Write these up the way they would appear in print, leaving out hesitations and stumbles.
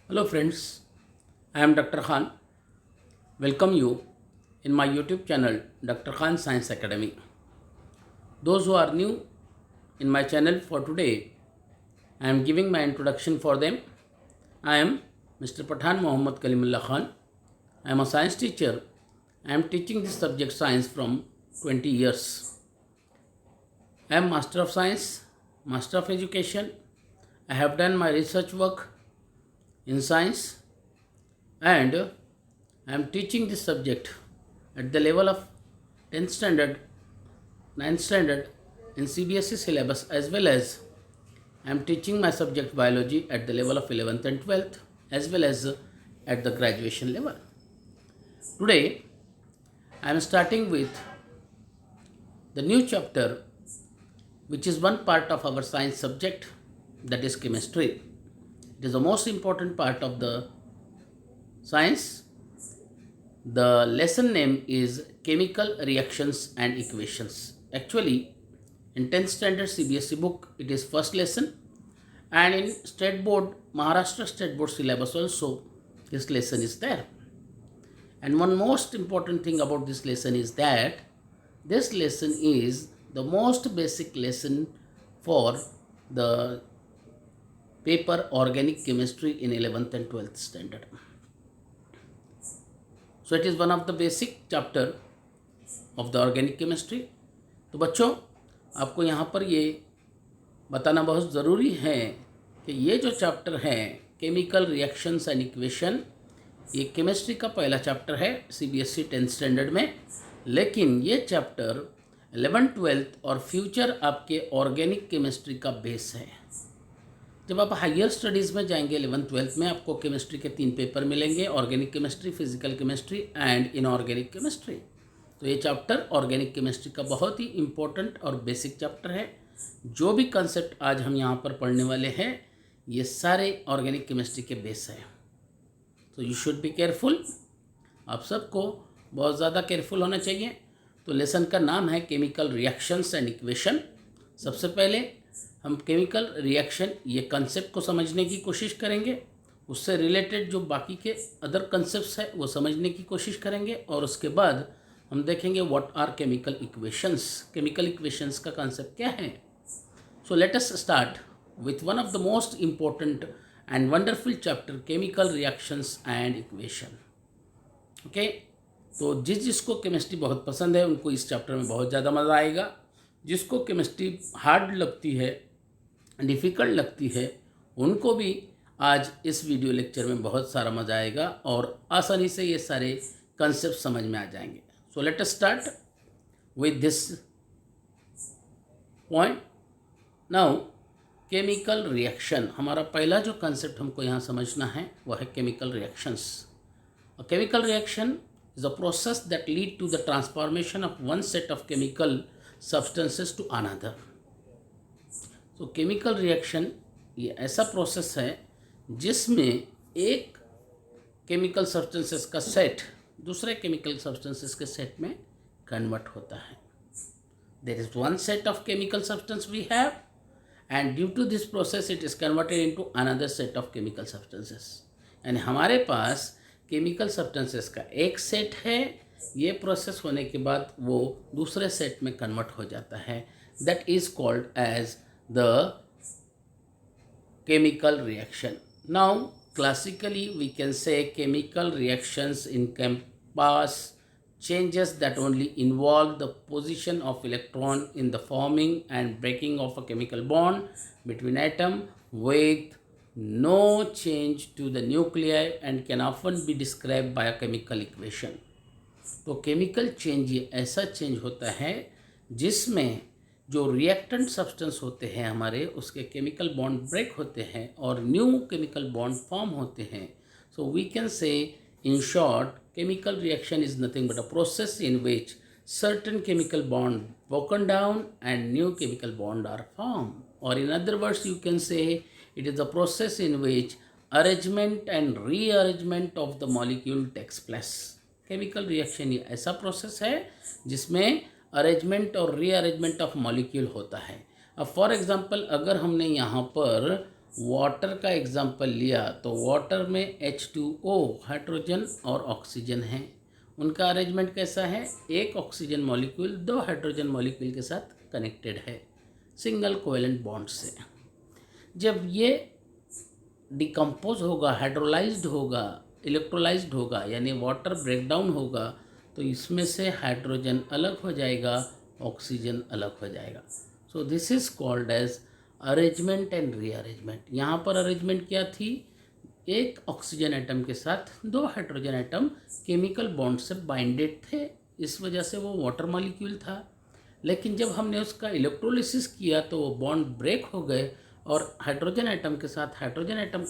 Hello friends, I am Dr. Khan. Welcome you in my YouTube channel Dr. Khan Science Academy. Those who are new in my channel for today, I am giving my introduction for them. I am Mr. Pathan Mohammad Kalimullah Khan. I am a science teacher. I am teaching this subject science from 20 years. I am Master of Science, Master of Education. I have done my research work in science and I am teaching this subject at the level of 10th standard, 9th standard in CBSE syllabus, as well as I am teaching my subject biology at the level of 11th and 12th, as well as at the graduation level. Today I am starting with the new chapter, which is one part of our science subject, that is chemistry. It is the most important part of the science. The lesson name is Chemical Reactions and Equations. Actually, in 10th standard CBSE book, it is first lesson, and in State Board, Maharashtra State Board syllabus also, this lesson is there. And one most important thing about this lesson is that this lesson is the most basic lesson for the paper Organic Chemistry in 11th and 12th standard. So it is one of the basic chapter of the Organic Chemistry. तो बच्चों, आपको यहाँ पर ये बताना बहुत ज़रूरी है कि ये जो चैप्टर है केमिकल रिएक्शंस एंड इक्वेशन, ये केमिस्ट्री का पहला चैप्टर है CBSE 10th स्टैंडर्ड में, लेकिन ये चैप्टर 11th 12th और फ्यूचर आपके ऑर्गेनिक केमिस्ट्री का बेस है. जब आप हायर स्टडीज़ में जाएंगे 11th 12th में, आपको केमिस्ट्री के 3 पेपर मिलेंगे, organic chemistry, physical chemistry and inorganic chemistry. तो ये चैप्टर ऑर्गेनिक केमिस्ट्री का बहुत ही इम्पोर्टेंट और बेसिक चैप्टर है. जो भी कंसेप्ट आज हम यहाँ पर पढ़ने वाले हैं, ये सारे ऑर्गेनिक केमिस्ट्री के बेस है. तो यू शुड बी केयरफुल. आप सबको बहुत ज़्यादा केयरफुल होना चाहिए. तो लेसन का नाम है केमिकल रिएक्शंस एंड इक्वेशन. सबसे पहले हम केमिकल रिएक्शन ये कंसेप्ट को समझने की कोशिश करेंगे, उससे रिलेटेड जो बाकी के अदर कंसेप्ट्स है वो समझने की कोशिश करेंगे, और उसके बाद हम देखेंगे what are chemical equations. Chemical equations का कंसेप्ट क्या है. So let us start with one of the most important and wonderful chapter, chemical reactions and equation. Okay, तो जिसको केमिस्ट्री बहुत पसंद है उनको इस चैप्टर में बहुत ज़्यादा मज़ा आएगा. जिसको केमिस्ट्री हार्ड लगती है, डिफ़िकल्ट लगती है, उनको भी आज इस वीडियो लेक्चर में बहुत सारा मज़ा आएगा और आसानी से ये सारे कंसेप्ट समझ में आ जाएंगे. सो let us start with this point. Now chemical reaction, हमारा पहला जो कंसेप्ट हमको यहाँ समझना है वह है chemical reactions. A chemical reaction is a process that lead to the transformation of one set of chemical substances to another. So chemical reaction ये ऐसा प्रोसेस है जिसमें एक केमिकल सब्सटेंसेस का सेट दूसरे केमिकल सब्सटेंसेस के सेट में convert होता है. There is one set of chemical substance we have, and due to this process it is converted into another set of chemical substances. यानी हमारे पास केमिकल सब्सटेंसेस का एक सेट है, ये प्रोसेस होने के बाद वो दूसरे सेट में कन्वर्ट हो जाता है. That is called as the chemical reaction. Now classically we can say chemical reactions encompass changes that only involve the position of electron in the forming and breaking of a chemical bond between atom with no change to the nuclei and can often be described by a chemical equation. तो chemical change ये ऐसा change होता है जिसमें जो reactant substance होते हैं हमारे, उसके केमिकल बॉन्ड ब्रेक होते हैं और न्यू केमिकल बॉन्ड फॉर्म होते हैं. सो we can say in short chemical reaction is nothing but a process in which certain chemical bond broken down and new chemical bond are formed, or in other words you can say it is a process in which arrangement and rearrangement of the molecule takes place. chemical reaction ये ऐसा process है जिसमें arrangement और rearrangement of molecule होता है. अब for example अगर हमने यहाँ पर वाटर का एग्जाम्पल लिया तो वाटर में H2O हाइड्रोजन और ऑक्सीजन है। उनका अरेंजमेंट कैसा है? एक ऑक्सीजन मॉलिक्यूल दो हाइड्रोजन मॉलिक्यूल के साथ कनेक्टेड है सिंगल कोवेलेंट बॉन्ड से। जब ये डिकम्पोज होगा, हाइड्रोलाइज्ड होगा, इलेक्ट्रोलाइज्ड होगा, यानी वाटर ब्रेकडाउन होगा, तो इसमें से हाइड्रोजन अलग हो जाएगा, ऑक्सीजन अलग हो जाएगा। So this is called as arrangement and rearrangement. यहाँ पर अरेंजमेंट क्या थी? एक ऑक्सीजन एटम के साथ दो हाइड्रोजन एटम केमिकल बॉन्ड से बाइंडेड थे, इस वजह से वो वाटर मॉलिक्यूल था। लेकिन जब हमने उसका इलेक्ट्रोलिसिस किया तो वो बॉन्ड ब्रेक हो गए और हाइड्रोजन एटम के साथ हाइड्रोजन एटम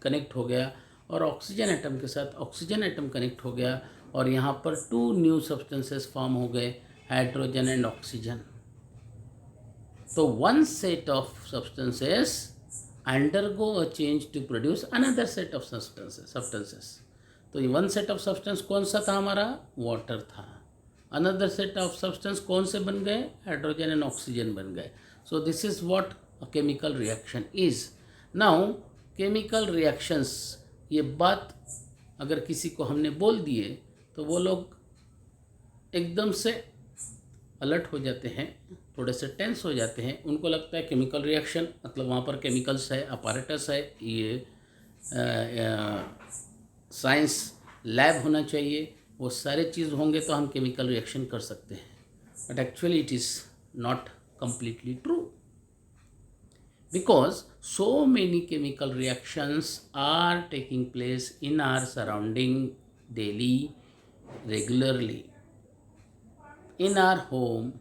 कनेक्ट हो गया और ऑक्सीजन एटम के साथ ऑक्सीजन एटम कनेक्ट हो गया और यहाँ पर टू न्यू सब्सटेंसेस फॉर्म हो गए, हाइड्रोजन एंड ऑक्सीजन। तो one set of substances undergo a change to produce another set of substances. तो ये वन सेट ऑफ सब्सटेंस कौन सा था हमारा? वाटर था। अनदर सेट ऑफ सब्सटेंस कौन से बन गए? हाइड्रोजन एंड ऑक्सीजन बन गए। सो this is what a chemical reaction is. Now chemical reactions, ये बात अगर किसी को हमने बोल दिए तो वो लोग एकदम से अलर्ट हो जाते हैं, थोड़े से टेंस हो जाते हैं। उनको लगता है केमिकल रिएक्शन मतलब वहाँ पर केमिकल्स है, अपैरेटस है, ये साइंस लैब होना चाहिए, वो सारे चीज़ होंगे तो हम केमिकल रिएक्शन कर सकते हैं। But actually it is not completely true, because so many chemical reactions are taking place in our surrounding daily, regularly, in our home,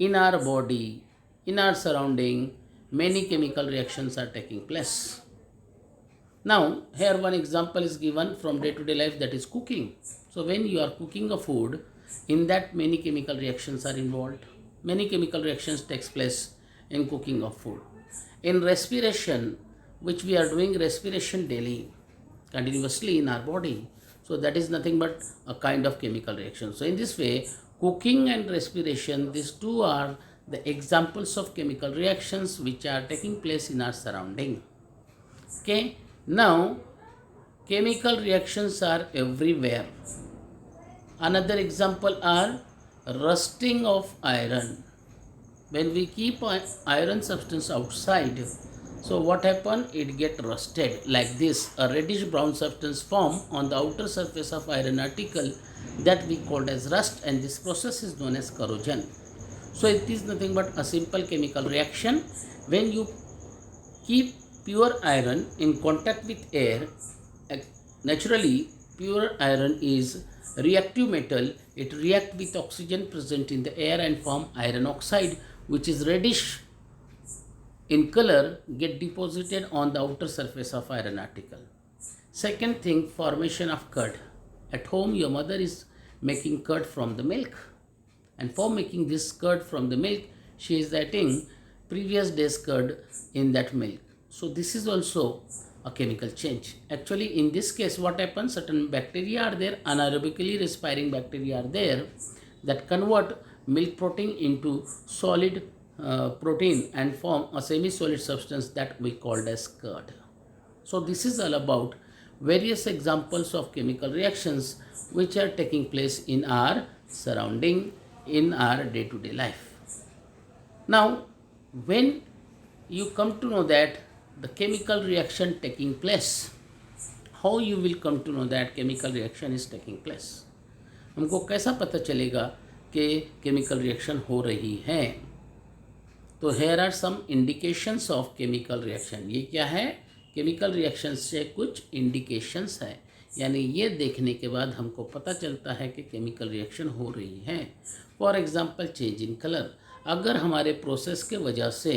in our body, in our surrounding. Many chemical reactions are taking place. Now here one example is given from day-to-day life, that is cooking. So when you are cooking a food, in that many chemical reactions are involved. Many chemical reactions takes place in cooking of food. In respiration, which we are doing respiration daily, continuously in our body, so that is nothing but a kind of chemical reaction. So in this way, cooking and respiration, these two are the examples of chemical reactions which are taking place in our surrounding. Okay, now chemical reactions are everywhere. Another example are rusting of iron. When we keep iron substance outside, so what happen? It get rusted like this. A reddish brown substance form on the outer surface of iron article, that we called as rust, and this process is known as corrosion. So it is nothing but a simple chemical reaction. When you keep pure iron in contact with air, naturally pure iron is reactive metal. It react with oxygen present in the air and form iron oxide, which is reddish in color, get deposited on the outer surface of iron article. Second thing, formation of curd. At home your mother is making curd from the milk, and for making this curd from the milk, she is adding previous day's curd in that milk. So this is also a chemical change. Actually in this case what happens, certain bacteria are there, anaerobically respiring bacteria are there, that convert milk protein into solid protein and form a semi-solid substance that we called as curd. So this is all about various examples of chemical reactions which are taking place in our surrounding, in our day-to-day life. Now when you come to know that the chemical reaction taking place, how you will come to know that chemical reaction is taking place? हमको कैसा पता चलेगा कि chemical reaction हो रही है? तो here are some indications of chemical reaction. ये क्या है? केमिकल रिएक्शन से कुछ इंडिकेशंस है, यानी ये देखने के बाद हमको पता चलता है कि केमिकल रिएक्शन हो रही है. For example change in colour. अगर हमारे प्रोसेस के वजह से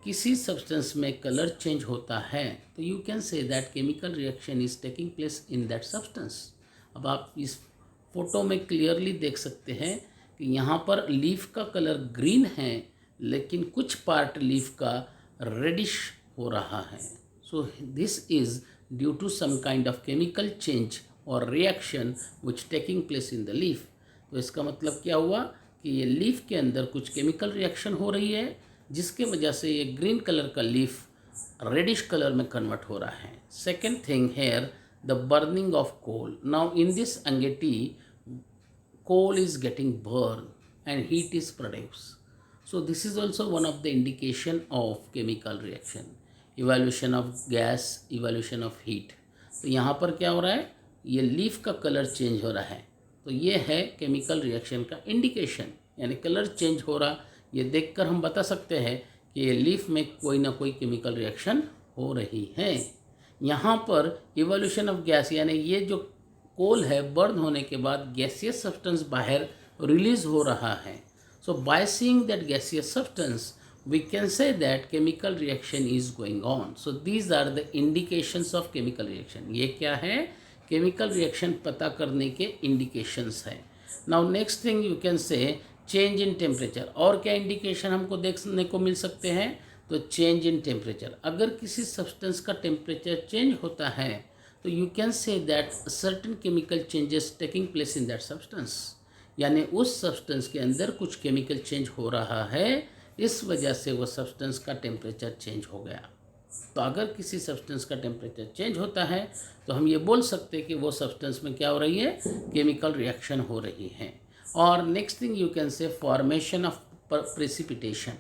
किसी सब्सटेंस में कलर चेंज होता है तो you can say that chemical reaction is taking place in that substance. अब आप इस फोटो में क्लियरली देख सकते हैं कि यहाँ पर लीफ का कलर ग्रीन है, लेकिन कुछ पार्ट लीफ का रेडिश हो रहा है. So this is due to some kind of chemical change और reaction which taking place in the leaf. तो इसका मतलब क्या हुआ कि ये लीफ के अंदर कुछ केमिकल रिएक्शन हो रही है, जिसके वजह से ये ग्रीन कलर का लीफ रेडिश कलर में कन्वर्ट हो रहा है. Second thing here the burning of coal. Now in this अंगेटी coal is getting burned and heat is produced. So this is also one of the indication of chemical reaction. Evaluation of gas, evaluation of heat. तो यहाँ पर क्या हो रहा है, ये leaf का कलर चेंज हो रहा है. तो ये है केमिकल रिएक्शन का इंडिकेशन, यानी कलर चेंज हो रहा. ये देखकर हम बता सकते हैं कि ये लीफ में कोई ना कोई केमिकल रिएक्शन हो रही है. यहाँ पर इवोल्यूशन ऑफ गैस, यानी ये जो कोल है बर्न होने के बाद गैसियस सब्सटेंस बाहर रिलीज हो रहा है. So by seeing that gaseous substance we can say that chemical reaction is going on. So these are the indications of chemical reaction. ये क्या है, केमिकल रिएक्शन पता करने के इंडिकेशंस है. Now next thing you can say change in temperature. और क्या indication हमको देखने को मिल सकते हैं, तो चेंज इन टेम्परेचर. अगर किसी सब्सटेंस का टेम्परेचर चेंज होता है तो you can say that certain chemical changes taking place in that substance, यानी उस सब्सटेंस के अंदर कुछ केमिकल चेंज हो रहा है, इस वजह से वो सब्सटेंस का टेम्परेचर चेंज हो गया. तो अगर किसी सब्सटेंस का टेम्परेचर चेंज होता है तो हम ये बोल सकते हैं कि वो सब्सटेंस में क्या हो रही है, केमिकल रिएक्शन हो रही है. और next thing you can say formation of precipitation,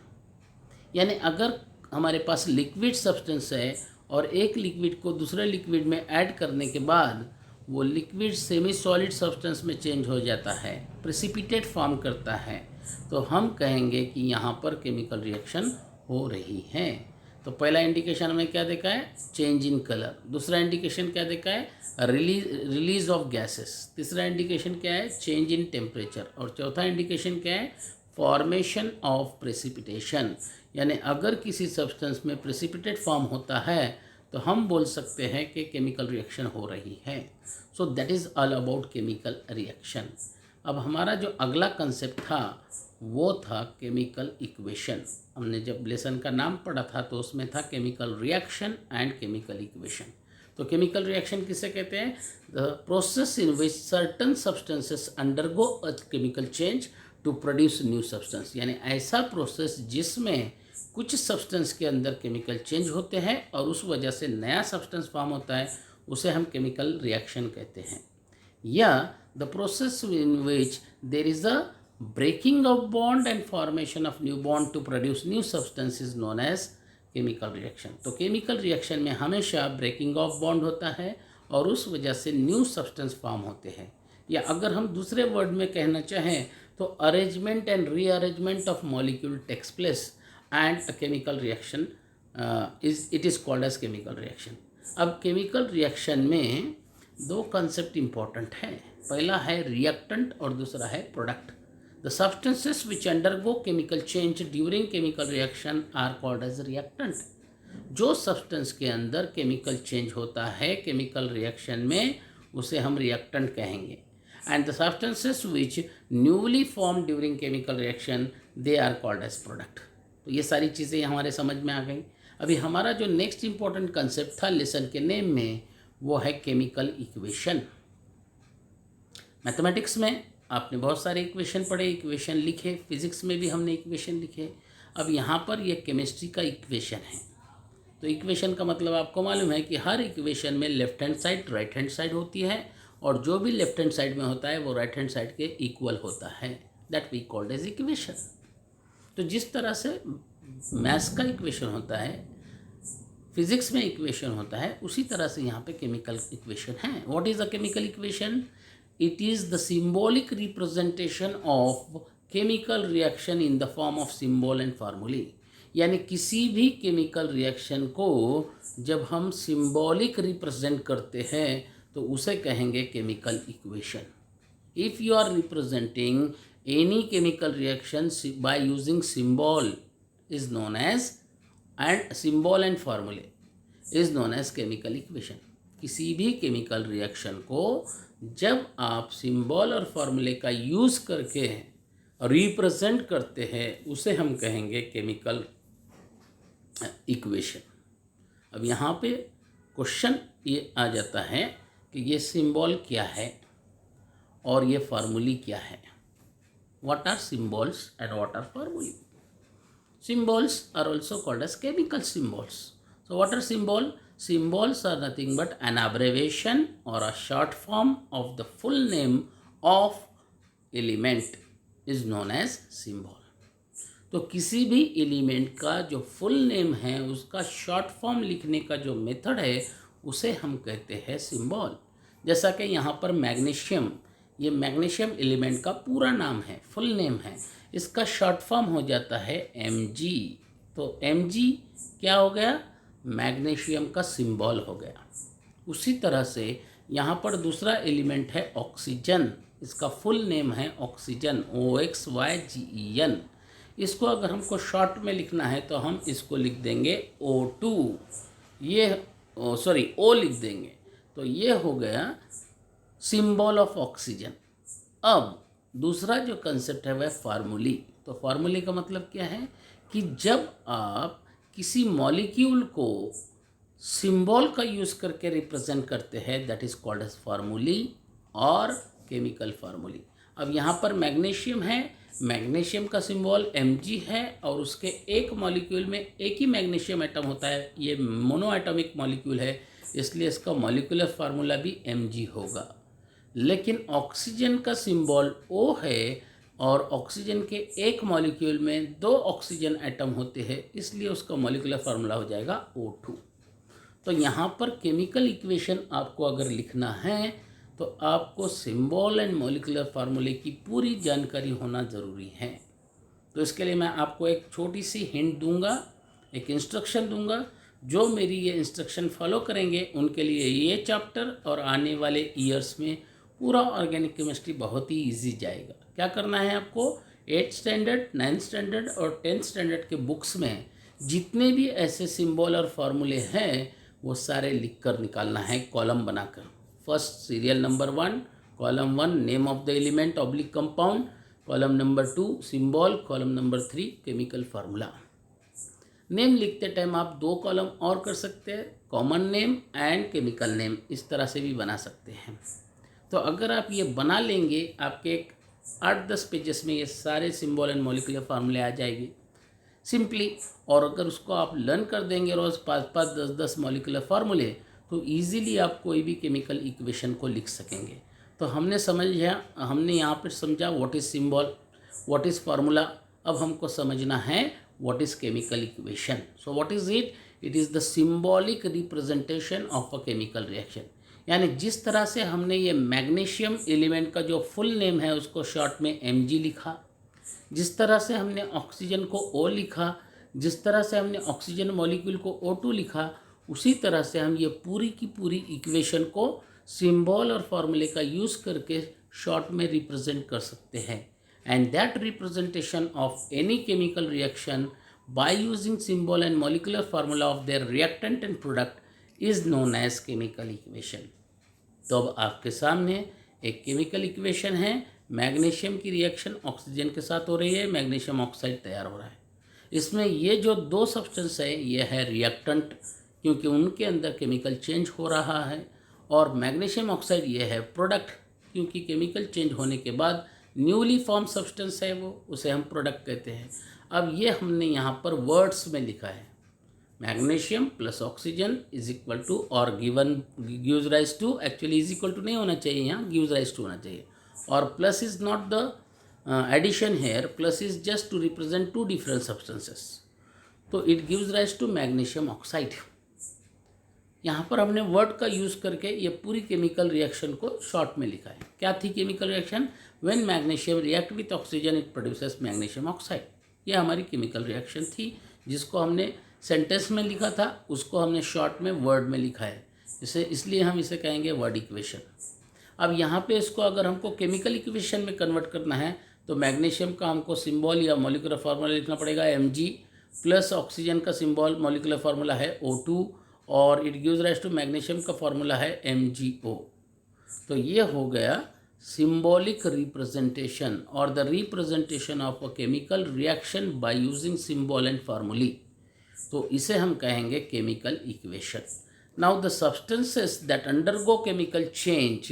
यानी अगर हमारे पास लिक्विड सब्सटेंस है और एक लिक्विड को दूसरे लिक्विड में ऐड करने के बाद वो लिक्विड सेमी सॉलिड सब्सटेंस में चेंज हो जाता है, प्रेसिपिटेट फॉर्म करता है, तो हम कहेंगे कि यहाँ पर केमिकल रिएक्शन हो रही है. तो पहला इंडिकेशन हमें क्या देखा है, चेंज इन कलर. दूसरा इंडिकेशन क्या देखा है, रिलीज ऑफ गैसेस. तीसरा इंडिकेशन क्या है, चेंज इन टेम्परेचर. और चौथा इंडिकेशन क्या है, फॉर्मेशन ऑफ प्रेसिपिटेशन, यानी अगर किसी सब्सटेंस में प्रेसिपिटेट फॉर्म होता है तो हम बोल सकते हैं कि केमिकल रिएक्शन हो रही है. So that is all about chemical reaction. अब हमारा जो अगला कंसेप्ट था वो था केमिकल इक्वेशन. हमने जब लेसन का नाम पढ़ा था तो उसमें था chemical reaction and chemical equation. तो केमिकल रिएक्शन किसे कहते हैं, the process in which certain substances undergo a chemical change to produce new substance, यानी ऐसा प्रोसेस जिसमें कुछ सब्सटेंस के अंदर केमिकल चेंज होते हैं और उस वजह से नया सब्सटेंस फॉर्म होता है, उसे हम केमिकल रिएक्शन कहते हैं. या the process in which there is a breaking of bond and formation of new bond to produce new substance is known as chemical reaction. तो केमिकल रिएक्शन में हमेशा ब्रेकिंग ऑफ बॉन्ड होता है और उस वजह से न्यू सब्सटेंस फॉर्म होते हैं. या अगर हम दूसरे वर्ड में कहना चाहें तो arrangement and rearrangement of molecule takes place and a chemical reaction is called as chemical reaction. अब chemical reaction में दो concept important हैं. पहला है reactant और दूसरा है product. The substances which undergo chemical change during chemical reaction are called as reactant. जो substance के अंदर chemical change होता है chemical reaction में, उसे हम reactant कहेंगे. And the substances which newly formed during chemical reaction they are called as product. तो ये सारी चीज़ें हमारे समझ में आ गई. अभी हमारा जो नेक्स्ट इम्पॉर्टेंट कंसेप्ट था लेसन के नेम में वो है केमिकल इक्वेशन. मैथमेटिक्स में आपने बहुत सारे इक्वेशन पढ़े, इक्वेशन लिखे, फिजिक्स में भी हमने इक्वेशन लिखे. अब यहाँ पर ये केमिस्ट्री का इक्वेशन है. तो इक्वेशन का मतलब आपको मालूम है कि हर इक्वेशन में left hand side right hand side होती है और जो भी लेफ्ट हैंड साइड में होता है वो राइट हैंड साइड के इक्वल होता है. That we called as equation. तो जिस तरह से मैथ्स का इक्वेशन होता है, फिजिक्स में इक्वेशन होता है, उसी तरह से यहाँ पे केमिकल इक्वेशन है. What is a chemical equation? It is the symbolic representation of chemical reaction in the form of symbol and फार्मूले. यानी किसी भी केमिकल रिएक्शन को जब हम सिंबॉलिक रिप्रेजेंट करते हैं तो उसे कहेंगे chemical equation. If you are representing any chemical reaction by using symbol is known as and symbol and formula is known as chemical equation. किसी भी केमिकल रिएक्शन को जब आप सिंबल और फॉर्मूले का यूज़ करके रिप्रेजेंट करते हैं उसे हम कहेंगे केमिकल इक्वेशन. अब यहाँ पे क्वेश्चन ये आ जाता है कि ये सिंबल क्या है और ये फार्मूली क्या है. What are symbols and what are formulae? Symbols are also called as chemical symbols. So what are symbol? Symbols are nothing but an abbreviation or a short form of the full name of element is known as symbol. तो किसी भी element का जो full name है उसका short form लिखने का जो मेथड है उसे हम कहते हैं सिंबल। जैसा कि यहाँ पर मैग्नीशियम, ये मैग्नीशियम एलिमेंट का पूरा नाम है, फुल नेम है, इसका शॉर्ट फॉर्म हो जाता है Mg। तो Mg क्या हो गया? मैग्नीशियम का सिंबल हो गया। उसी तरह से यहाँ पर दूसरा एलिमेंट है ऑक्सीजन, इसका फुल नेम है ऑक्सीजन, OXYGEN। इसको अगर हमको शॉर्ट में लिखना है तो हम इसको लिख देंगे O2, ये O लिख देंगे। तो ये हो गया सिंबल ऑफ ऑक्सीजन। अब दूसरा जो कंसेप्ट है वह फार्मूली। तो फार्मूले का मतलब क्या है कि जब आप किसी मॉलिक्यूल को सिंबल का यूज़ करके रिप्रेजेंट करते हैं, दैट इज़ कॉल्ड एज फार्मूली और केमिकल फार्मूली। अब यहाँ पर मैग्नीशियम है, मैग्नीशियम का सिंबल Mg है और उसके एक मॉलिक्यूल में एक ही मैग्नीशियम एटम होता है, ये मोनो एटॉमिक मॉलिक्यूल है, इसलिए इसका मॉलिक्यूलर फार्मूला भी Mg होगा। लेकिन ऑक्सीजन का सिंबल O है और ऑक्सीजन के एक मॉलिक्यूल में 2 ऑक्सीजन एटम होते हैं, इसलिए उसका मॉलिक्यूलर फार्मूला हो जाएगा O2। तो यहाँ पर केमिकल इक्वेशन आपको अगर लिखना है तो आपको सिंबल एंड मॉलिक्यूलर फार्मूले की पूरी जानकारी होना ज़रूरी है। तो इसके लिए मैं आपको एक छोटी सी हिंट दूंगा, एक इंस्ट्रक्शन दूंगा। जो मेरी ये इंस्ट्रक्शन फॉलो करेंगे उनके लिए ये चैप्टर और आने वाले ईयर्स में पूरा ऑर्गेनिक केमिस्ट्री बहुत ही ईजी जाएगा। क्या करना है आपको? 8th स्टैंडर्ड, 9th स्टैंडर्ड और 10th स्टैंडर्ड के बुक्स में जितने भी ऐसे सिंबल और फार्मूले हैं वो सारे लिख कर निकालना है, कॉलम बनाकर। First serial number 1, column 1 name of the element oblique compound, column number 2 symbol, column number 3 chemical formula. Name लिखते टाइम आप 2 कॉलम और कर सकते हैं, common name and chemical name, इस तरह से भी बना सकते हैं। तो अगर आप ये बना लेंगे आपके 8-10 पेजेस में ये सारे सिंबल एंड मॉलिक्यूलर फार्मूले आ जाएंगे सिंपली। और अगर उसको आप लर्न कर देंगे रोज़ 5-5, 10-10 मॉलिक्यूलर फार्मूले, तो इजीली आप कोई भी केमिकल इक्वेशन को लिख सकेंगे। तो हमने यहाँ पर समझा what is symbol, what is formula. अब हमको समझना है what is chemical equation. So what is it? It is the symbolic representation of a chemical reaction. यानी जिस तरह से हमने ये मैग्नीशियम एलिमेंट का जो फुल नेम है उसको शॉर्ट में Mg लिखा, जिस तरह से हमने ऑक्सीजन को O लिखा, जिस तरह से हमने ऑक्सीजन मॉलिक्यूल को O2 लिखा, उसी तरह से हम ये पूरी की पूरी इक्वेशन को सिंबल और फार्मूले का यूज़ करके शॉर्ट में रिप्रेजेंट कर सकते हैं। And that representation of any chemical reaction by using symbol and molecular formula of their reactant and product is known as chemical equation. तो अब आपके सामने एक केमिकल इक्वेशन है, मैग्नीशियम की रिएक्शन ऑक्सीजन के साथ हो रही है, मैग्नीशियम ऑक्साइड तैयार हो रहा है। इसमें ये जो 2 सब्सटेंस है ये है रिएक्टेंट, क्योंकि उनके अंदर केमिकल चेंज हो रहा है, और मैग्नीशियम ऑक्साइड ये है प्रोडक्ट, क्योंकि केमिकल चेंज होने के बाद न्यूली फॉर्म सब्सटेंस है वो, उसे हम प्रोडक्ट कहते हैं। अब ये हमने यहाँ पर वर्ड्स में लिखा है, magnesium plus oxygen is equal to, और gives rise to, actually is equal to नहीं होना चाहिए, यहाँ गिव्स राइज टू होना चाहिए, और plus is not the addition here, plus is just to represent 2 different substances. तो it gives rise to magnesium oxide. यहाँ पर हमने वर्ड का यूज़ करके ये पूरी केमिकल रिएक्शन को शॉर्ट में लिखा है। क्या थी chemical reaction? When magnesium react with oxygen it produces magnesium oxide. ये हमारी केमिकल रिएक्शन थी जिसको हमने सेंटेंस में लिखा था, उसको हमने शॉर्ट में वर्ड में लिखा है, इसलिए हम इसे कहेंगे वर्ड इक्वेशन। अब यहाँ पे इसको अगर हमको केमिकल इक्वेशन में कन्वर्ट करना है तो मैग्नीशियम का हमको सिंबल या मॉलिक्यूलर फार्मूला लिखना पड़ेगा Mg, प्लस ऑक्सीजन का सिंबल मॉलिक्यूलर फार्मूला है O2, और it gives rise to magnesium का फार्मूला है MgO। तो ये हो गया symbolic representation or the representation of a chemical reaction by using symbol and formulae. तो इसे हम कहेंगे chemical equation. Now the substances that undergo chemical change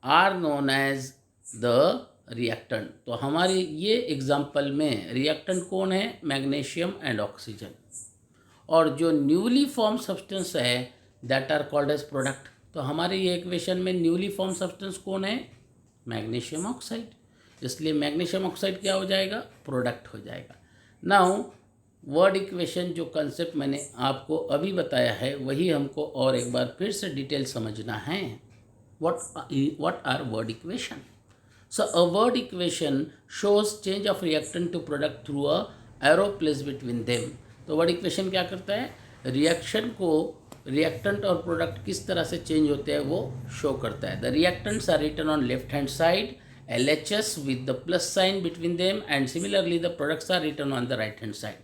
are known as the reactant. तो हमारे ये एग्जाम्पल में रिएक्टेंट कौन है? Magnesium and oxygen. और जो न्यूली फॉर्म सब्सटेंस है that are called as product. तो हमारे ये इक्वेशन में न्यूली फॉर्म सब्सटेंस कौन है? Magnesium oxide. इसलिए मैग्नीशियम ऑक्साइड क्या हो जाएगा? प्रोडक्ट हो जाएगा। नाउ वर्ड इक्वेशन जो कंसेप्ट मैंने आपको अभी बताया है वही हमको और एक बार फिर से डिटेल समझना है। what are word equation? So a word equation shows change of reactant to product through a arrow placed between them. तो वर्ड इक्वेशन क्या करता है? रिएक्शन को रिएक्टेंट और प्रोडक्ट किस तरह से चेंज होते हैं वो शो करता है। The reactants are written on left hand side LHS with the plus sign between them and similarly the products are written on the right hand side.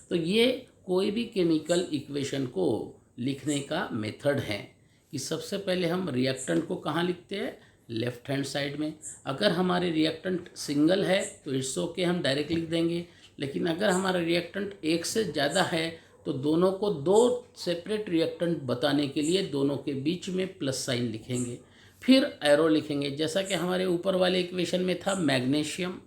तो ये कोई भी केमिकल इक्वेशन को लिखने का मेथड है कि सबसे पहले हम रिएक्टेंट को कहाँ लिखते हैं? लेफ्ट हैंड साइड में। अगर हमारे रिएक्टेंट सिंगल है तो इट्स ओके, हम डायरेक्ट लिख देंगे। लेकिन अगर हमारा रिएक्टेंट एक से ज़्यादा है तो दोनों को दो सेपरेट रिएक्टेंट बताने के लिए दोनों के बीच में प्लस साइन लिखेंगे, फिर एरो लिखेंगे। जैसा कि हमारे ऊपर वाले इक्वेशन में था मैग्नीशियम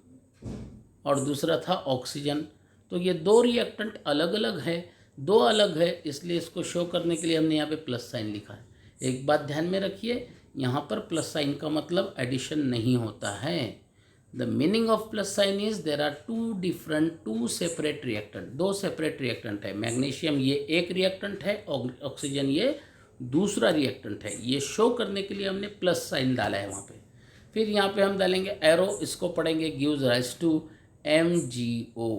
और दूसरा था ऑक्सीजन। तो ये दो रिएक्टेंट अलग अलग है, दो अलग है, इसलिए इसको शो करने के लिए हमने यहाँ पे प्लस साइन लिखा है। एक बात ध्यान में रखिए, यहाँ पर प्लस साइन का मतलब एडिशन नहीं होता है। The meaning of plus sign is there are two separate reactant. दो सेपरेट रिएक्टेंट है। मैग्नीशियम ये एक रिएक्टेंट है, ऑक्सीजन ये दूसरा रिएक्टेंट है। ये शो करने के लिए हमने प्लस साइन डाला है वहाँ पे। फिर यहाँ पे हम डालेंगे एरो, इसको पढ़ेंगे gives rise to MgO,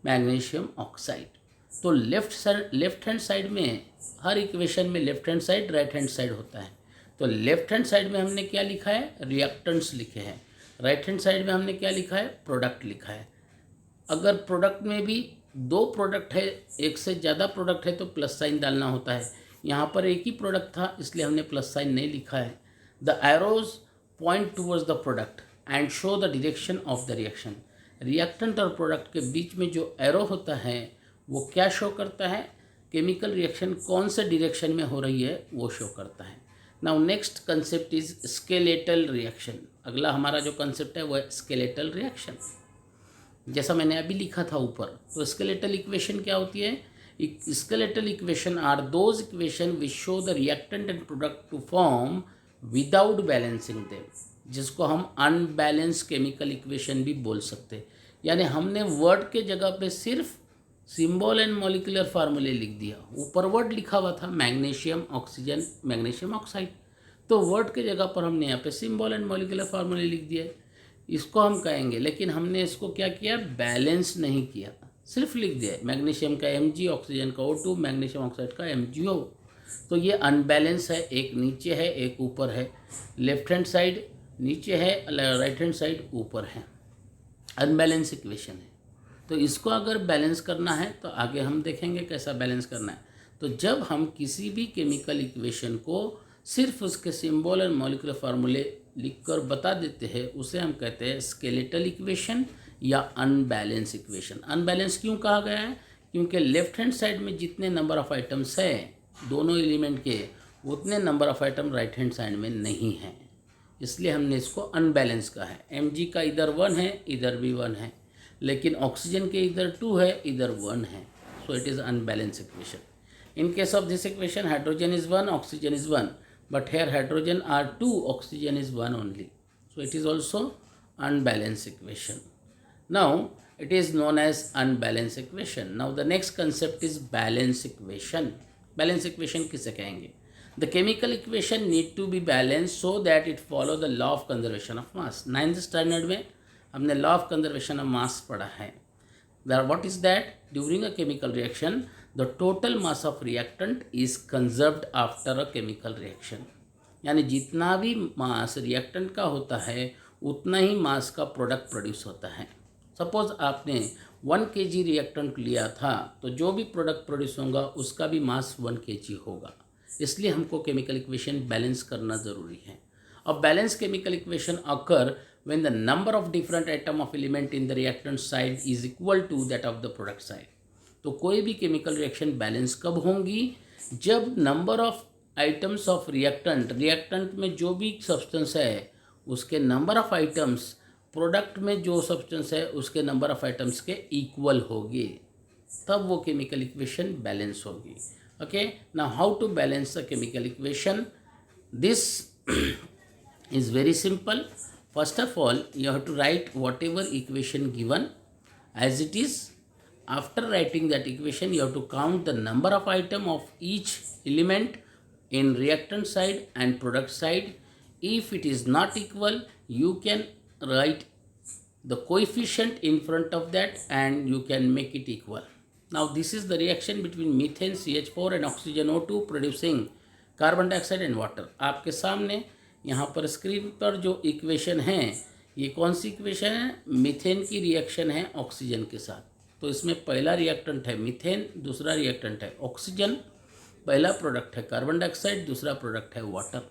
magnesium oxide. तो लेफ्ट हैंड साइड में हर इक्वेशन में left hand side right hand side होता है। तो लेफ्ट हैंड साइड में हमने क्या लिखा है? रिएक्टेंट्स लिखे हैं। राइट हैंड साइड में हमने क्या लिखा है? प्रोडक्ट लिखा है। अगर प्रोडक्ट में भी दो प्रोडक्ट है, एक से ज़्यादा प्रोडक्ट है तो प्लस साइन डालना होता है। यहाँ पर एक ही प्रोडक्ट था इसलिए हमने प्लस साइन नहीं लिखा है। The arrows point towards the product and show the direction of the reaction. Reactant और प्रोडक्ट के बीच में जो एरो होता है वो क्या शो करता है? केमिकल रिएक्शन कौन से डायरेक्शन में हो रही है वो शो करता है। Now next concept is skeletal reaction. अगला हमारा जो कंसेप्ट है वो है स्केलेटल रिएक्शन। जैसा मैंने अभी लिखा था ऊपर, तो स्केलेटल इक्वेशन क्या होती है? Skeletal equation are those equation which show the reactant and product to form without balancing them, जिसको हम अनबैलेंस केमिकल इक्वेशन भी बोल सकते हैं। यानी हमने वर्ड के जगह पे सिर्फ सिंबल एंड मॉलिक्यूलर फार्मूले लिख दिया। ऊपर वर्ड लिखा हुआ था मैग्नीशियम ऑक्सीजन मैग्नीशियम ऑक्साइड, तो वर्ड के जगह पर हमने यहाँ पे सिंबल एंड मॉलिक्यूलर फार्मूले लिख दिए। इसको हम कहेंगे, लेकिन हमने इसको क्या किया? बैलेंस नहीं किया, सिर्फ लिख दिया मैग्नीशियम का Mg, ऑक्सीजन का O2, मैग्नीशियम ऑक्साइड का MgO। तो ये अनबैलेंस है, एक नीचे है एक ऊपर है। लेफ्ट हैंड साइड नीचे है, राइट हैंड साइड ऊपर है। अनबैलेंस इक्वेशन है। तो इसको अगर बैलेंस करना है तो आगे हम देखेंगे कैसा बैलेंस करना है। तो जब हम किसी भी केमिकल इक्वेशन को सिर्फ उसके सिंबल और मॉलिक्यूलर फार्मूले लिखकर बता देते हैं उसे हम कहते हैं स्केलेटल इक्वेशन या अनबैलेंस इक्वेशन। अनबैलेंस क्यों कहा गया है? क्योंकि लेफ्ट हैंड साइड में जितने नंबर ऑफ आइटम्स है दोनों एलिमेंट के, उतने number of item right hand side में नहीं है, इसलिए हमने इसको अनबैलेंस कहा है। Mg का इधर 1 है इधर भी 1 है, लेकिन ऑक्सीजन के इधर 2 है इधर 1 है, so it is unbalance equation. In case of this equation hydrogen is 1, oxygen is 1, but here hydrogen are 2, oxygen is 1 only, so it is also unbalanced equation. Now it is known as unbalanced equation. Now the next concept is balance equation. Balance equation किसे कहेंगे? The chemical equation need to be balanced so that it follow the law of conservation of mass. 9th standard में हमने law of conservation of mass पढ़ा है। What is that? During a chemical reaction, the total mass of reactant is conserved after a chemical reaction. यानी जितना भी मास reactant का होता है उतना ही मास का प्रोडक्ट प्रोड्यूस होता है। सपोज आपने 1 kg रिएक्टेंट लिया था तो जो भी प्रोडक्ट प्रोड्यूस होगा उसका भी मास 1 kg होगा। इसलिए हमको केमिकल इक्वेशन बैलेंस करना ज़रूरी है। अब balance chemical equation occur when the number of different atom of element in the reactant side is equal to that of the product side. तो कोई भी केमिकल रिएक्शन बैलेंस कब होंगी? जब number of items of reactant में जो भी substance है उसके नंबर ऑफ आइटम्स प्रोडक्ट में जो सब्सटेंस है उसके नंबर ऑफ आइटम्स के इक्वल होगी। तब वो केमिकल इक्वेशन बैलेंस होगी. Okay, now how to balance the chemical equation? This is very simple. First of all, you have to write whatever equation given as it is. After writing that equation, you have to count the number of item of each element in reactant side and product side. If it is not equal, you can write the coefficient in front of that and you can make it equal. Now this is the reaction between methane CH4 and oxygen O2 producing carbon dioxide and water. आपके सामने यहाँ पर screen पर जो equation है, ये कौन सी equation है? मीथेन की रिएक्शन है ऑक्सीजन के साथ. तो इसमें पहला रिएक्टेंट है मीथेन, दूसरा रिएक्टेंट है ऑक्सीजन, पहला प्रोडक्ट है कार्बन डाइऑक्साइड, दूसरा प्रोडक्ट है वाटर.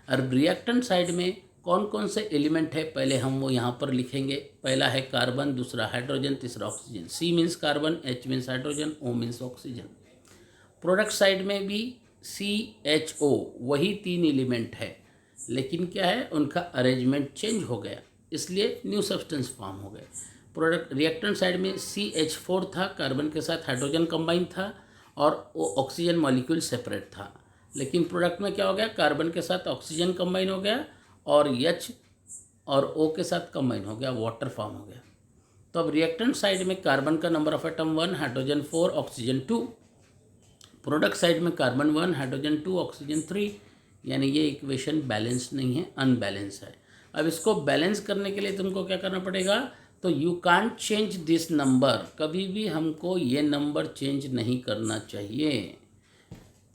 और रिएक्टेंट साइड में कौन कौन से एलिमेंट है पहले हम वो यहाँ पर लिखेंगे. पहला है कार्बन, दूसरा हाइड्रोजन, तीसरा oxygen. C means carbon, H means hydrogen, O means oxygen. Product side में भी CHO वही 3 एलिमेंट है, लेकिन क्या है, उनका अरेंजमेंट चेंज हो गया, इसलिए न्यू सब्सटेंस फॉर्म हो गए. प्रोडक्ट रिएक्टेंट साइड में CH4 था, कार्बन के साथ हाइड्रोजन कंबाइन था और वो ऑक्सीजन मॉलिक्यूल सेपरेट था. लेकिन प्रोडक्ट में क्या हो गया, कार्बन के साथ ऑक्सीजन कंबाइन हो गया और H और O के साथ कंबाइन हो गया, वाटर फॉर्म हो गया. तो अब रिएक्टेंट साइड में कार्बन का number of atom 1, hydrogen 4, oxygen 2. Product side में कार्बन 1, हाइड्रोजन 2, ऑक्सीजन 3. यानी ये इक्वेशन बैलेंस नहीं है, अनबैलेंस है. अब इसको बैलेंस करने के लिए तुमको क्या करना पड़ेगा? तो you can't change this number. कभी भी हमको ये नंबर चेंज नहीं करना चाहिए,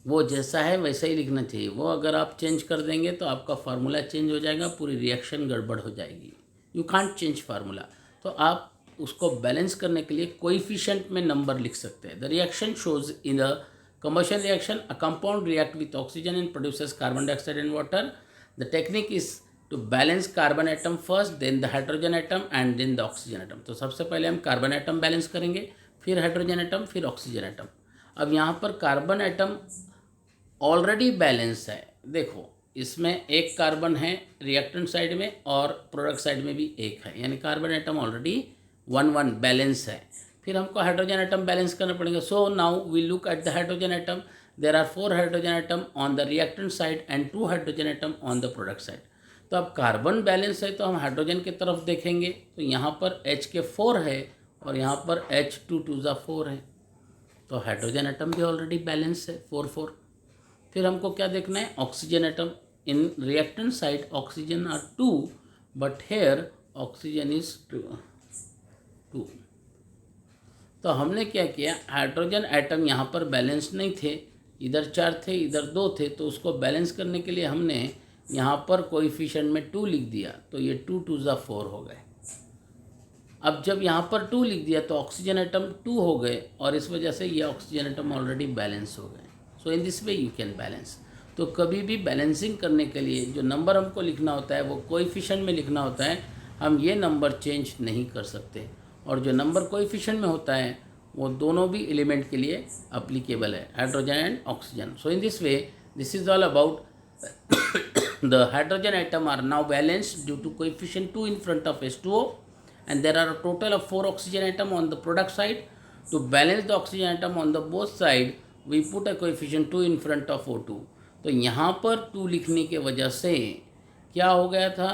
वो जैसा है वैसा ही लिखना चाहिए. वो अगर आप चेंज कर देंगे तो आपका फार्मूला चेंज हो जाएगा, पूरी रिएक्शन गड़बड़ हो जाएगी. You can't change formula. तो आप उसको बैलेंस करने के लिए कोएफिशिएंट में नंबर लिख सकते हैं. The reaction shows in the combustion reaction, a compound react with oxygen and produces carbon dioxide and water. The technique is to balance carbon atom first, then the hydrogen atom and then the oxygen atom. तो सबसे पहले हम carbon atom balance करेंगे, फिर hydrogen atom, फिर oxygen atom. अब यहाँ पर कार्बन एटम ऑलरेडी बैलेंस है. देखो इसमें एक कार्बन है रिएक्टेंट साइड में और प्रोडक्ट साइड में भी एक है, यानी कार्बन एटम ऑलरेडी 1-1 बैलेंस है. फिर हमको हाइड्रोजन एटम बैलेंस करना पड़ेगा. So now we look at the hydrogen atom. There are 4 hydrogen atom on the reactant side and 2 hydrogen atom on the product side. तो अब कार्बन बैलेंस है तो हम हाइड्रोजन की तरफ देखेंगे. तो यहाँ पर H के 4 है और यहाँ पर H 2 4 है. तो हाइड्रोजन एटम भी ऑलरेडी बैलेंस है 4-4. फिर हमको क्या देखना है? Oxygen atom. In reactant side oxygen are 2 but here oxygen is 2. तो हमने क्या किया, हाइड्रोजन एटम यहाँ पर बैलेंस नहीं थे, इधर 4 थे इधर 2 थे. तो उसको बैलेंस करने के लिए हमने यहाँ पर कोएफिशिएंट में 2 लिख दिया. तो ये 2 4 हो गए. अब जब यहाँ पर 2 लिख दिया तो ऑक्सीजन एटम 2 हो गए और इस वजह से ये ऑक्सीजन एटम ऑलरेडी बैलेंस हो गए. So in this way you can balance. तो कभी भी बैलेंसिंग करने के लिए जो नंबर हमको लिखना होता है वो कोएफिशिएंट में लिखना होता है. हम ये नंबर चेंज नहीं कर सकते. और जो नंबर कोएफिशिएंट में होता है वो दोनों भी एलिमेंट के लिए अप्लीकेबल है, hydrogen and oxygen. So in this way this is all about the hydrogen atom are now balanced due to coefficient 2 in front of H2O and there are a total of 4 oxygen atom on the product side. To balance the oxygen atom on the both side we put a coefficient 2 in front of O2. तो यहाँ पर 2 लिखने के वजह से क्या हो गया था,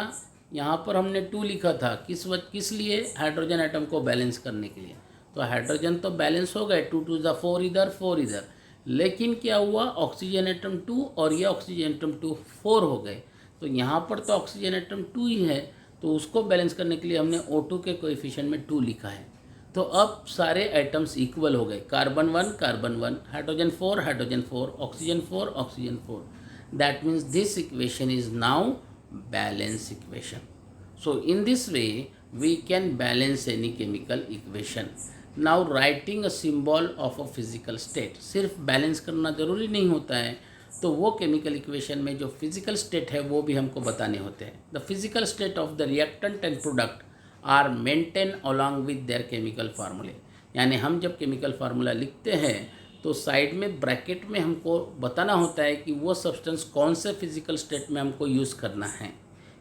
यहाँ पर हमने 2 लिखा था किस लिए? हाइड्रोजन एटम को बैलेंस करने के लिए. तो हाइड्रोजन तो बैलेंस हो गए, 2 4 इधर 4 इधर. लेकिन क्या हुआ, ऑक्सीजन एटम 2 और ये ऑक्सीजन एटम 2 4 हो गए. तो यहाँ पर तो ऑक्सीजन एटम 2 ही है, तो उसको बैलेंस करने के लिए हमने O2 के कोएफिशिएंट में 2 लिखा है. तो अब सारे एटम्स इक्वल हो गए. Carbon 1, hydrogen 4, oxygen 4. That means this equation is now balance equation. So in this way we can balance any chemical equation. Now writing a symbol of a physical state. सिर्फ balance करना ज़रूरी नहीं होता है, तो वो केमिकल इक्वेशन में जो फिजिकल स्टेट है वो भी हमको बताने होते हैं. The physical state of the reactant and product are maintain along with their chemical formulae. यानी हम जब केमिकल फार्मूला लिखते हैं तो साइड में ब्रैकेट में हमको बताना होता है कि वो सब्सटेंस कौन से फिजिकल स्टेट में हमको यूज़ करना है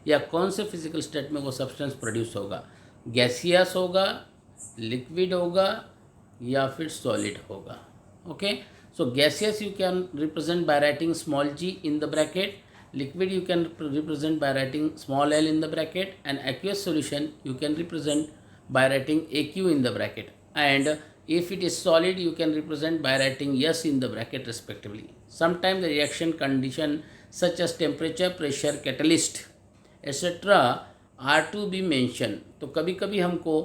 या कौन से फिजिकल स्टेट में वो सब्सटेंस प्रोड्यूस होगा. गैसियस होगा, लिक्विड होगा या फिर सॉलिड होगा। Okay, so gaseous you can represent by writing small g in the bracket, liquid you can represent by writing small l in the bracket, and aqueous solution you can represent by writing aq in the bracket, and if it is solid you can represent by writing s in the bracket respectively. Sometimes the reaction condition such as temperature, pressure, catalyst etc are to be mentioned. तो कभी कभी हमको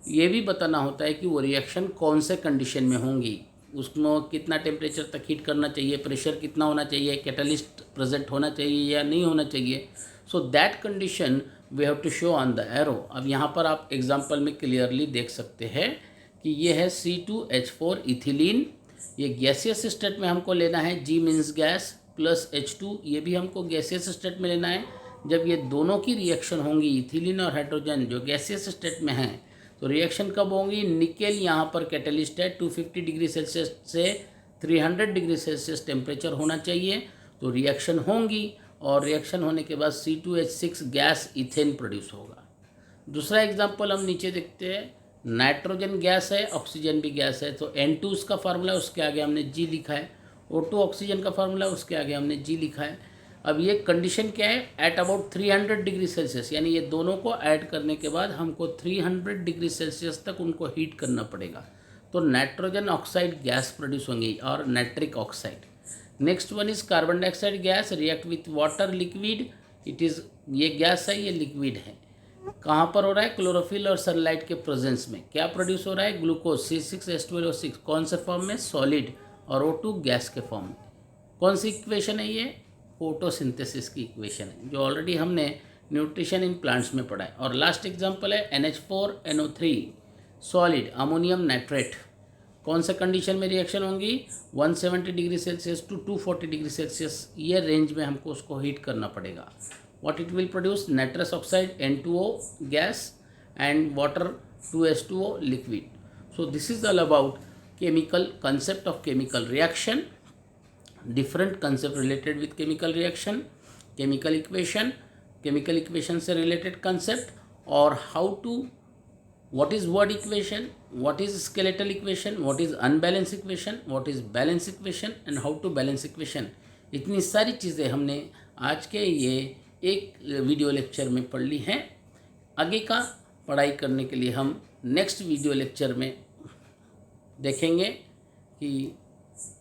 ये भी बताना होता है कि वो रिएक्शन कौन से कंडीशन में होंगी, उसमें कितना टेम्परेचर तक हीट करना चाहिए, प्रेशर कितना होना चाहिए, कैटलिस्ट प्रेजेंट होना चाहिए या नहीं होना चाहिए. So that condition we have to show on the arrow. अब यहाँ पर आप एग्जांपल में क्लियरली देख सकते हैं कि ये है C2H4 इथिलीन. ये गैसियस स्टेट में हमको लेना है, G means gas plus H2 ये भी हमको गैसियस स्टेट में लेना है. जब ये दोनों की रिएक्शन होंगी, इथिलीन और हाइड्रोजन जो गैसियस स्टेट में हैं, तो रिएक्शन कब होंगी? निकेल यहाँ पर कैटलिस्ट है, 250 डिग्री सेल्सियस से 300 डिग्री सेल्सियस टेम्परेचर होना चाहिए, तो रिएक्शन होंगी और रिएक्शन होने के बाद C2H6 गैस इथेन प्रोड्यूस होगा. दूसरा एग्जांपल हम नीचे देखते हैं. नाइट्रोजन गैस है, ऑक्सीजन भी गैस है, तो N2 उसका फार्मूला, उसके आगे हमने G लिखा है. O2 ऑक्सीजन का फार्मूला, उसके आगे हमने G लिखा है. अब ये कंडीशन क्या है? एट अबाउट 300 डिग्री सेल्सियस, यानी ये दोनों को ऐड करने के बाद हमको 300 डिग्री सेल्सियस तक उनको हीट करना पड़ेगा, तो नाइट्रोजन ऑक्साइड गैस प्रोड्यूस होंगी और nitric oxide. Next one is carbon dioxide gas react with water liquid. It is, ये गैस है, ये लिक्विड है. कहाँ पर हो रहा है? क्लोरोफिल और सनलाइट के प्रेजेंस में. क्या प्रोड्यूस हो रहा है? Glucose C6H12O6. कौन से फॉर्म में? सॉलिड. और O2 गैस के फॉर्म में. कौन सी इक्वेशन है ये? फोटोसिंथेसिस की इक्वेशन है, जो ऑलरेडी हमने न्यूट्रिशन इन प्लांट्स में पढ़ा है. और लास्ट एग्जांपल है NH4NO3 सॉलिड अमोनियम नाइट्रेट. कौन से कंडीशन में रिएक्शन होंगी? 170 degree Celsius to 240 degree Celsius, ये रेंज में हमको उसको हीट करना पड़ेगा. What it will produce? Nitrous oxide N2O gas and water 2H2O liquid. So this is all about chemical concept of chemical reaction, different concept related with chemical reaction, chemical equation से related concept, और how to, what is word equation, what is skeletal equation, what is unbalance equation, what is balance equation and how to balance equation. इतनी सारी चीज़ें हमने आज के ये एक वीडियो लेक्चर में पढ़ ली हैं. आगे का पढ़ाई करने के लिए हम नेक्स्ट वीडियो लेक्चर में देखेंगे कि